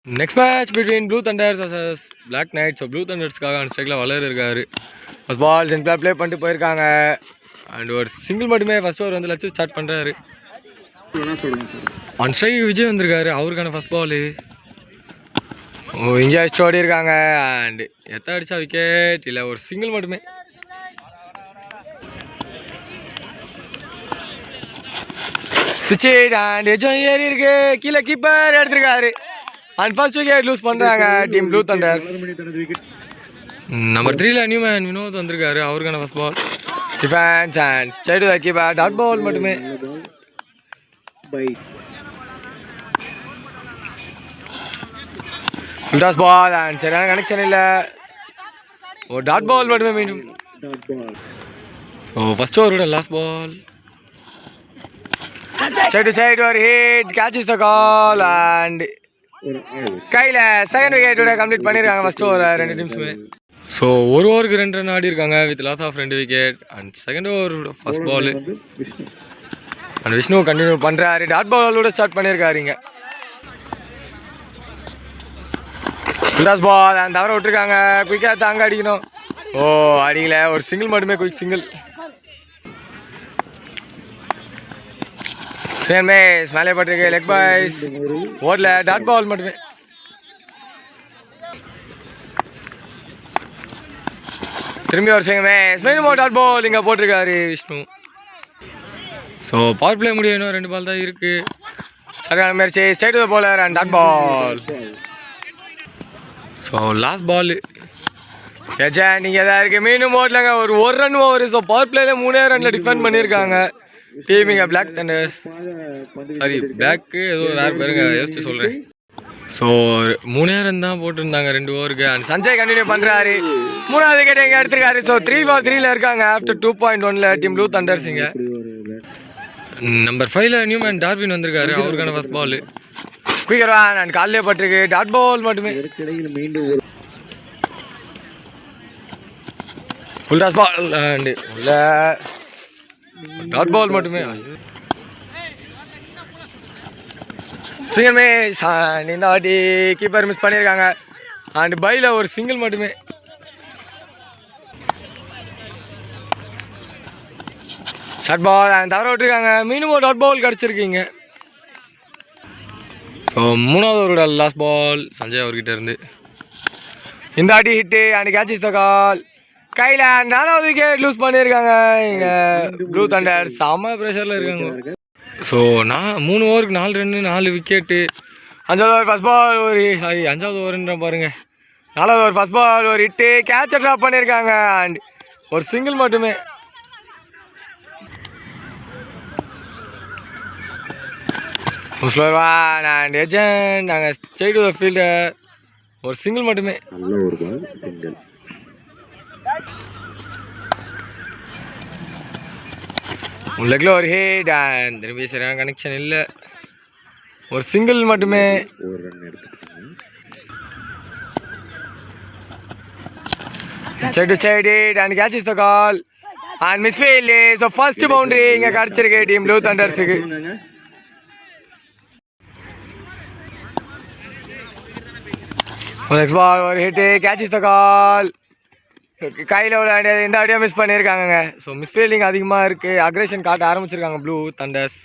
Next match between Blue Thunders versus Black Knights. So Blue Thundersக்காக அந்த ஸ்ட்ரைக்கில் வளர் இருக்காரு. ஃபர்ஸ்ட் பால் சென்ட்ரா ப்ளே பண்ணிட்டு போயிருக்காங்க. அண்ட் ஒரு சிங்கிள் மட்டுமே ஃபர்ஸ்ட் ஓவர் வந்து லட்சு ஸ்டார்ட் பண்ணுறாரு. ஆன் ஸ்ட்ரைக் விஜய் வந்திருக்காரு. அவருக்கான ஃபர்ஸ்ட் பால் இங்கே அடிச்சு ஓடி இருக்காங்க. அண்ட் எத்த அடிச்சா விக்கெட் இல்லை ஒரு சிங்கிள் மட்டுமே. சுவிட்ச் அண்ட் எஜம் ஏறி இருக்கு. கீழே கீப்பர் எடுத்திருக்காரு. அண்ட் ஃபர்ஸ்ட் விக்கெட் லூஸ் பண்ணுறாங்க டீம் ப்ளூ தண்டர்ஸ். நம்பர் 3ல நியூமேன் வினோத் வந்திருக்காரு. அவருக்கான first ball defence and straight to the keeper. Dot ball மட்டுமே. ஃபுல் டாஸ் பால் அண்ட் சரியான கனெக்ஷன் இல்லை. ஒரு டாட் பால் மட்டுமே மீண்டும். ஃபர்ஸ்ட் ஓவரோட last ball. Side to side or hit, catches the call and கையில் செகண்ட் விக்கெட்டோட கம்ப்ளீட் பண்ணியிருக்காங்க ஃபர்ஸ்ட் ஓவர் ரெண்டு டீம்ஸுமே. ஸோ ஒரு ஓவருக்கு 2 ரன் ஆடி இருக்காங்க with loss of 2 wicket. And second over first ball and Vishnu continue பண்ணுறாரு. டாட் பாலோட ஸ்டார்ட் பண்ணியிருக்காருங்க. லாஸ் பால் அண்ட் தவற விட்டுருக்காங்க. குயிக்காக தாங்க அடிக்கணும். அடிக்கல ஒரு சிங்கிள் மட்டுமே. Quick single. சேம் மேஸ் மேலே பட்டிருக்கு. லெக் பாய்ஸ் ஓடல. டாட் பால் மட்டுமே. திரும்பி ஒரு சேம் மேஸ் மீண்டும் டாட் பால் இங்கே போட்டிருக்காரு விஷ்ணு. ஸோ பவர் பிளே முடியும். இன்னும் 2 பால் தான் இருக்குது. சரியான முயற்சி. Straight to the bowler and dot ball. So last ball ஏஜா நீங்கள் எதாவது இருக்குது. மீண்டும் ஓடலங்க. ஒரு ரன் ஓவர். ஸோ பவர் பிளேல 3 ரனில் டிஃபெண்ட் பண்ணியிருக்காங்க டீமிங்க பிளாக் தண்டர்ஸ். சாரி பிளாக்கு ஏதோ வேறு பேருங்க யோசிச்சு சொல்கிறேன். ஸோ 3 ரன் தான் போட்டிருந்தாங்க 2 ஓவருக்கு. அண்ட் சஞ்சய் கண்டினியூ பண்ணுறாரு. 3வது விக்கெட் எங்கே எடுத்திருக்காரு. ஸோ 3-for-3ல இருக்காங்க ஆஃப்டர் 2.1ல டீம் ப்ளூ தண்டர்ஸ். இங்கே நம்பர் 5ல நியூமேன் டார்வின் வந்திருக்காரு. அவருக்கான first ball quicker one and காலிலே பட்டிருக்கு. டாட் பால் மட்டுமே. ஃபுல் டாஸ் பால் அண்ட் உள்ள டாட் பால் மட்டுமே. சிங்கமே இந்த வாட்டி கீப்பர் மிஸ் பண்ணியிருக்காங்க. அண்ட் பைல ஒரு சிங்கிள் மட்டுமே. ஷார்ட் பால் அண்ட் தவற விட்டுருக்காங்க. மீண்டும் ஒரு டாட் பால் கிடச்சிருக்கீங்க. ஸோ 3வது ஓவரோட லாஸ்ட் பால் சஞ்சய் அவர்கிட்ட இருந்து இந்த வாட்டி ஹிட்டு அண்ட் கேட்சஸ் த கால். கையில் 4வது விக்கெட் லூஸ் பண்ணியிருக்காங்க இங்கே ப்ளூ தண்டர்ஸ். செம்ம ப்ரெஷரில் இருக்காங்க. ஸோ 3 ஓவருக்கு 4 ரன்னு 4 விக்கெட்டு. 5வது ஓவர் ஃபர்ஸ்ட் பால் ஒரு 5வது ஓவருன்ற பாருங்க. 4வது ஓவர் ஃபர்ஸ்ட் பால் ஒரு ஹிட்டு. கேட்சை ட்ராப் பண்ணியிருக்காங்க அண்ட் ஒரு சிங்கிள் மட்டுமே. முஸ்லர்வான் அண்ட் ஏஜென்ட் நாங்கள் ஸ்ட்ரைட் டு தி ஃபீல்டர். ஒரு சிங்கிள் மட்டுமே. லெக்ல ஒரு ஹிட் அண்ட் திரும்பி சரியான கனெக்ஷன் இல்லை. ஒரு சிங்கிள் மட்டுமே. Side to side and கேட்சஸ் the call and miss field. So first boundary இங்கே கிடச்சிருக்கு டீம் ப்ளூ தண்டர்ஸுக்கு. நெக்ஸ்ட் பால் ஒரு ஹிட்டு. கேட்சஸ் த கால். கையில் விளையாண்டு இந்த ஆடியோ மிஸ் பண்ணியிருக்காங்க. ஸோ மிஸ் ஃபீல்டிங் அதிகமாக இருக்குது. அக்ரேஷன் காட்ட ஆரம்பிச்சிருக்காங்க ப்ளூ தண்டர்ஸ்.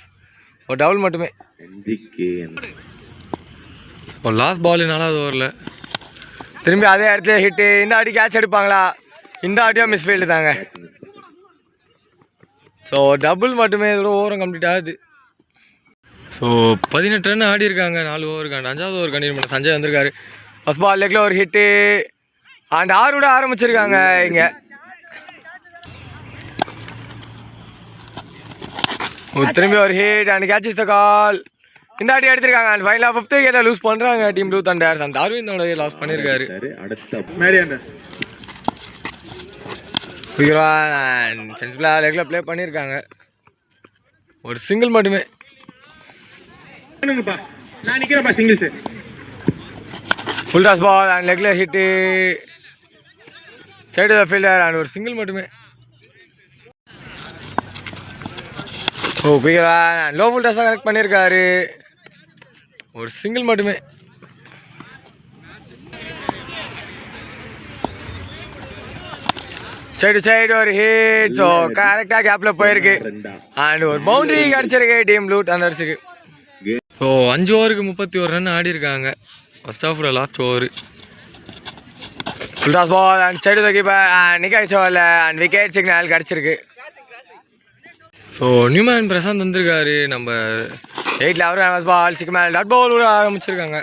ஒரு டபுள் மட்டுமே. ஒரு லாஸ்ட் பால் 4வது ஓவரில் திரும்பி அதே இடத்துல ஹிட்டு. இந்த ஆடி கேட்ச் எடுப்பாங்களா. இந்த ஆடியோ மிஸ் ஃபீல்டு தாங்க. ஸோ டபுள் மட்டுமே. இதோட ஓவரும் கம்ப்ளீட் ஆகுது. ஸோ 18 ரன் ஆடி இருக்காங்க 4 ஓவருக்கு. 5வது ஓவர் கண்டினியூ பண்ண சஞ்சய் வந்திருக்காரு. ஃபர்ஸ்ட் பால் லெக்கில் ஒரு ஹிட்டு அண்ட் 6 விட ஆரம்பிச்சிருக்காங்க இங்கே. திரும்பி ஒரு ஹிட் அண்ட் கேட்சஸ் த கால். இந்த ஆட்டி எடுத்திருக்காங்க. அண்ட் ஃபைனலாக 5th விக்கெட்டை லூஸ் பண்ணுறாங்க டீம் ப்ளூ தண்டர்ஸ். அந்த அரவிந்தோட லாஸ் பண்ணியிருக்காரு. அண்ட் சென்சிபிளாக லெக்கில் ப்ளே பண்ணியிருக்காங்க. ஒரு சிங்கிள் மட்டுமே. ஃபுல் டாஸ் பால் அண்ட் லெக்ல hit. Side the fielder and ஒரு சிங்கிள் மட்டுமே. குயிக்கரா லோ ஃபுல் டாஸாக கனெக்ட் பண்ணியிருக்காரு. ஒரு சிங்கிள் மட்டுமே. சைடு ஒரு ஹிட். ஸோ கரெக்டாக கேப்பில் போயிருக்கு. அண்ட் ஒரு பவுண்டரி கிடச்சிருக்கு டீம் ப்ளூ டன்னர்ஸுக்கு. ஸோ 5 ஓவருக்கு 31 ரன் ஆடி இருக்காங்க. ஃபர்ஸ்ட் ஆஃபோட last over. Full toss ball and side keeper and நிக்காய் சோவில் அண்ட் விக்கெட் சிக்னல் கிடச்சிருக்கு. ஸோ நியூமேன் பிரசாந்த் வந்திருக்காரு நம்ம 8ல். அவரும் பால் சிக்கு மேல் டாட் பால் விட ஆரம்பிச்சிருக்காங்க.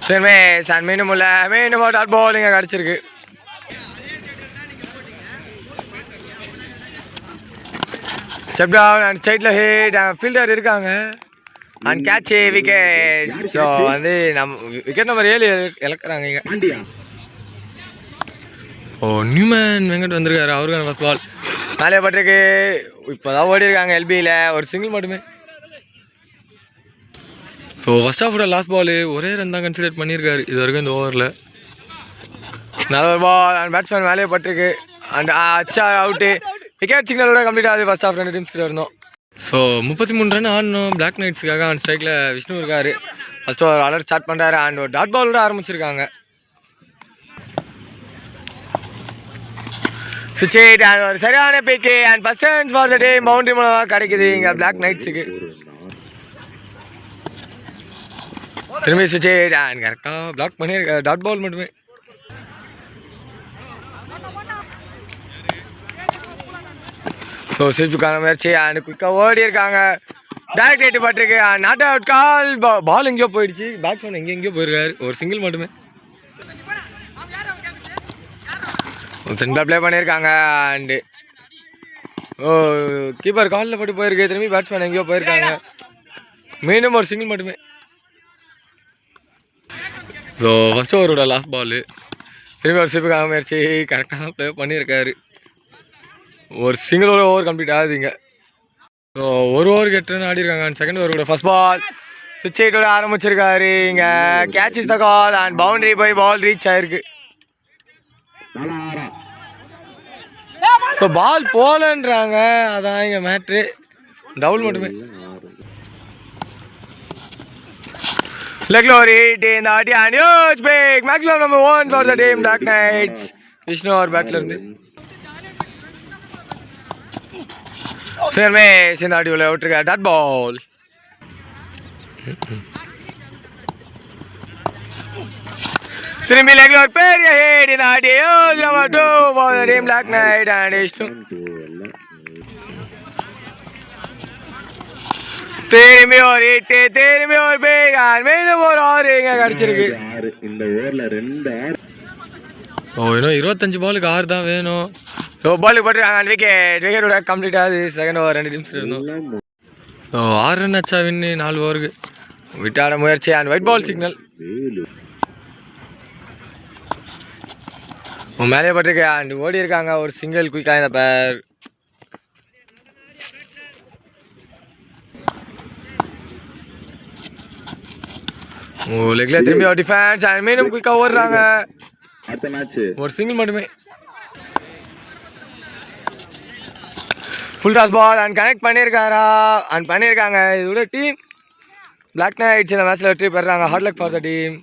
சரி சார் மீண்டும் டாட் பால் இங்கே கிடச்சிருக்கு. ஸ்டெப் டவுன் அண்ட் ஸ்ட்ரைட்டில் ஹிட். ஃபீல்டர் இருக்காங்க அண்ட் கேட்ச் விக்கெட். ஸோ வந்து விக்கெட் நம்பர் 7 இழக்கிறாங்க இங்கே. ஓ நியூமேன் வெங்கட் வந்திருக்காரு. அவருக்கான ஃபர்ஸ்ட் பால் மேலே பட்டிருக்கு. இப்போ தான் ஓடி இருக்காங்க எல்பியில். ஒரு சிங்கிள் மட்டுமே. ஸோ ஃபர்ஸ்ட் ஆஃபோட லாஸ்ட் பால் ஒரே ரன் தான் கன்சிடர் பண்ணியிருக்காரு இது வரைக்கும் இந்த ஓவரில். நல்ல ஒரு பால் அண்ட் பேட்ஸ்மேன் மேலே பட்டிருக்கு அண்ட் அச்சா அவுட்டு. விக்கெட் சிக்னலோட கம்ப்ளீட் ஆகுது. ஃபர்ஸ்ட் ஆஃப் 2 டீம்ஸ் கிட்ட இருந்தோம். ஸோ 33 ரன் ஆடணும் பிளாக் நைட்ஸுக்காக. ஆன் ஸ்ட்ரைக்கில் விஷ்ணு இருக்காரு. ஃபர்ஸ்ட் ஓவர் ஆர்டர் ஸ்டார்ட் பண்ணுறாரு அண்ட் ஒரு டாட் பாலோட ஆரம்பிச்சிருக்காங்க. சுவிட்ச் அண்ட் ஒரு சரியான பிக்கு and first runs for the team. Boundary மூலமாக கிடைக்குது இங்கே பிளாக் நைட்ஸுக்கு. திரும்பி சுவிட்ச் அண்ட் கரெக்டாக பிளாக் பண்ணியிருக்காரு. டாட் பால் மட்டுமே. ஸோ ஸ்விட்சுக்கான முயற்சி அண்ட் குயிக்காக ஓடி இருக்காங்க. டேரக்ட் ஹிட் பட்டிருக்கு. Not out call. பால் எங்கேயோ போயிடுச்சு. பேட்ஸ்மேன் எங்கேயோ போயிருக்காரு. ஒரு சிங்கிள் மட்டுமே. சென்டர் ப்ளே பண்ணியிருக்காங்க அண்டு கீப்பர் காலில் போட்டு போயிருக்கு. திரும்பி பேட்ஸ்மேன் எங்கேயோ போயிருக்காங்க. மீண்டும் ஒரு சிங்கிள் மட்டுமே. ஸோ ஃபஸ்ட் ஓவரோட லாஸ்ட் பால். திரும்பி ஒரு ஸ்விப்புக்காக முயற்சி கரெக்டாக ப்ளே பண்ணியிருக்காரு. ஒரு சிங்கிள் ஓவர் கம்ப்ளீட் ஆகுதுங்க. ஸோ ஒரு ஓவருக்கு 8 ரன் ஆடி இருக்காங்க. செகண்ட் ஓவரோட ஃபர்ஸ்ட் பால் சுவிட்ச் ஹிட்டோட ஆரம்பிச்சிருக்காரு. இங்கே catch is the call and boundary போய் பால் ரீச் ஆயிருக்கு. ஸோ பால் போலன்றாங்க. அதான் இங்கே மேட்ரு. டபுள் மட்டுமே. லெக்ல ஒரு ஹிட் இந்த ஆட்டி and huge big maximum number 1 for the team Black Knights. Vishnu அவர் பேட்ல இருந்து சேர்மே சேர்ந்த ஆட்டி உள்ள விட்டுருக்க டாட் பால். திரும்பி லெக்ல ஒரு பெரிய ஹிட் இந்த ஆட்டி huge number 2 for the team black knight and Vishnu. திரும்பி ஒரு ஹிட். திரும்பி ஒரு பிக் அண்ட் மீண்டும் ஒரு ஆறு இங்கே கிடச்சிருக்கு. இந்த ஓவரில் 2 இன்னும் 25 பாலுக்கு 6 தான் வேணும். ஸோ பாலுக்கு போட்டுருக்காங்க. விக்கெட்டோட கம்ப்ளீட் ஆகுது. செகண்ட் ஓவர் 2 டீம்ஸ் இருந்தோம். ஸோ 6 ரன் ஆச்சா வின்னு 4 ஓவருக்கு. விட்டாட முயற்சி அண்ட் ஒயிட் பால் சிக்னல். மேலே பட்டிருக்கு அண்ட் ஓடி இருக்காங்க. ஒரு சிங்கிள் குயிக்காக இந்த பேர். லெக்ல திரும்பி ஒரு டிஃபென்ஸ் அண்ட் மீண்டும் குயிக்காக ஓடுறாங்க. ஒரு சிங்கிள் மட்டுமே. Full toss ball and connect பண்ணியிருக்காரா அண்ட் பண்ணியிருக்காங்க. இதோட டீம் பிளாக் நைட்ஸ் இந்த மேட்ச்சில் வெற்றி பெறுறாங்க. Hard luck for the team.